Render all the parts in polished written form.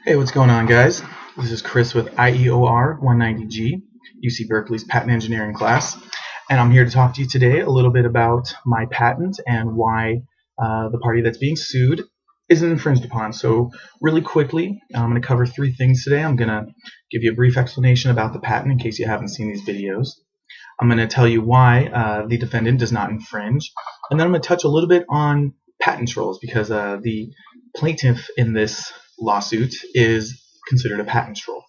Hey, what's going on, guys? This is Chris with IEOR190G, UC Berkeley's patent engineering class, and I'm here to talk to you today a little bit about my patent and why the party that's being sued isn't infringed upon. So really quickly, I'm going to cover three things today. I'm going to give you a brief explanation about the patent in case you haven't seen these videos. I'm going to tell you why the defendant does not infringe, and then I'm going to touch a little bit on patent trolls because the plaintiff in this lawsuit is considered a patent troll.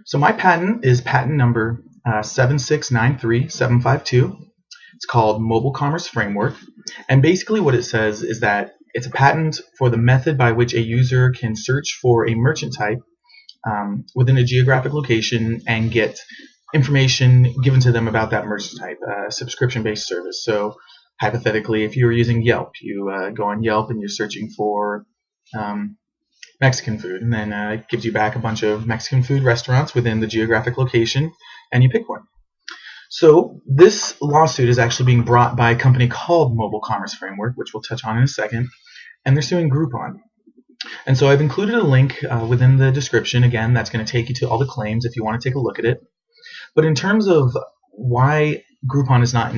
So my patent is patent number 7693752. It's called Mobile Commerce Framework, and basically what it says is that it's a patent for the method by which a user can search for a merchant type within a geographic location and get information given to them about that merchant type, subscription-based service. So hypothetically, if you were using Yelp, you go on Yelp and you're searching for Mexican food, and then it gives you back a bunch of Mexican food restaurants within the geographic location, and you pick one. So this lawsuit is actually being brought by a company called Mobile Commerce Framework, which we'll touch on in a second, and they're suing Groupon. And so I've included a link within the description. Again, that's going to take you to all the claims if you want to take a look at it. But in terms of why Groupon is not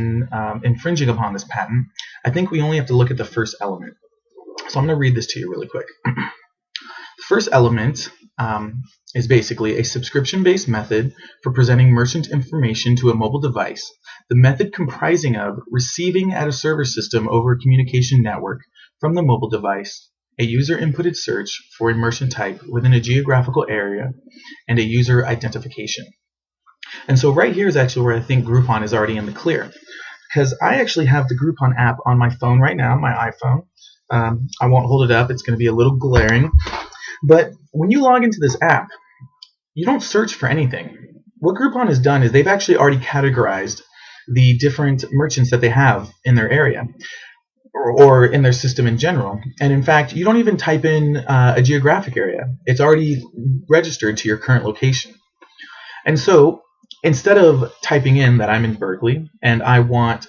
infringing upon this patent, I think we only have to look at the first element. So I'm going to read this to you really quick. The first element is basically a subscription-based method for presenting merchant information to a mobile device. The method comprising of receiving at a server system over a communication network from the mobile device a user-inputted search for a merchant type within a geographical area and a user identification. And so right here is actually where I think Groupon is already in the clear, because I actually have the Groupon app on my phone right now, my iPhone. I won't hold it up, it's going to be a little glaring. But when you log into this app, you don't search for anything. What Groupon has done is they've actually already categorized the different merchants that they have in their area or in their system in general. And in fact, you don't even type in a geographic area. It's already registered to your current location. And so instead of typing in that I'm in Berkeley and I want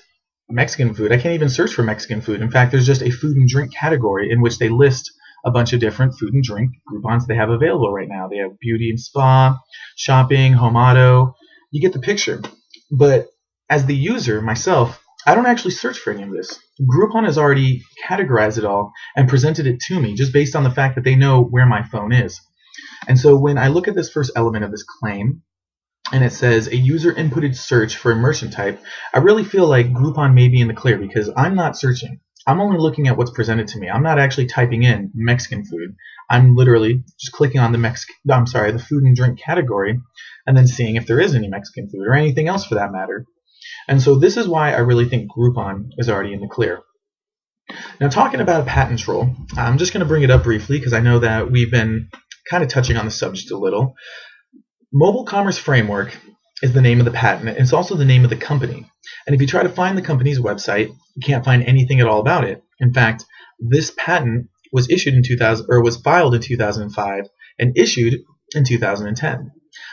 Mexican food, I can't even search for Mexican food. In fact, there's just a food and drink category in which they list a bunch of different food and drink Groupons they have available right now. They have beauty and spa, shopping, home auto. You get the picture. But as the user, myself, I don't actually search for any of this. Groupon has already categorized it all and presented it to me just based on the fact that they know where my phone is. And so when I look at this first element of this claim, and it says a user inputted search for a merchant type, I really feel like Groupon may be in the clear because I'm not searching. I'm only looking at what's presented to me. I'm not actually typing in Mexican food. I'm literally just clicking on the food and drink category and then seeing if there is any Mexican food or anything else for that matter. And so this is why I really think Groupon is already in the clear. Now, talking about a patent troll, I'm just going to bring it up briefly because I know that we've been kind of touching on the subject a little. Mobile Commerce Framework is the name of the patent. It's also the name of the company. And if you try to find the company's website, you can't find anything at all about it. In fact, this patent was issued in was filed in 2005 and issued in 2010.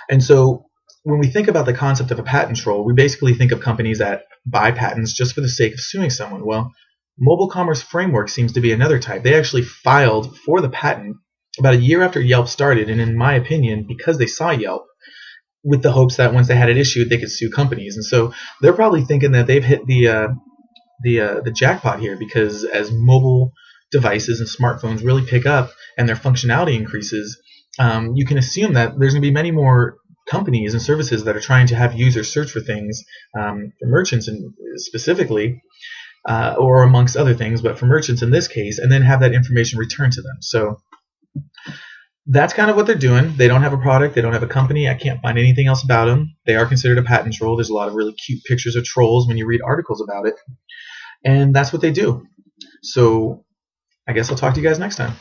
And so when we think about the concept of a patent troll, we basically think of companies that buy patents just for the sake of suing someone. Well, Mobile Commerce Framework seems to be another type. They actually filed for the patent about a year after Yelp started, and in my opinion, because they saw Yelp, with the hopes that once they had it issued, they could sue companies. And so they're probably thinking that they've hit the jackpot here, because as mobile devices and smartphones really pick up and their functionality increases, you can assume that there's going to be many more companies and services that are trying to have users search for things, for merchants and specifically, or amongst other things, but for merchants in this case, and then have that information returned to them. So that's kind of what they're doing. They don't have a product. They don't have a company. I can't find anything else about them. They are considered a patent troll. There's a lot of really cute pictures of trolls when you read articles about it. And that's what they do. So I guess I'll talk to you guys next time.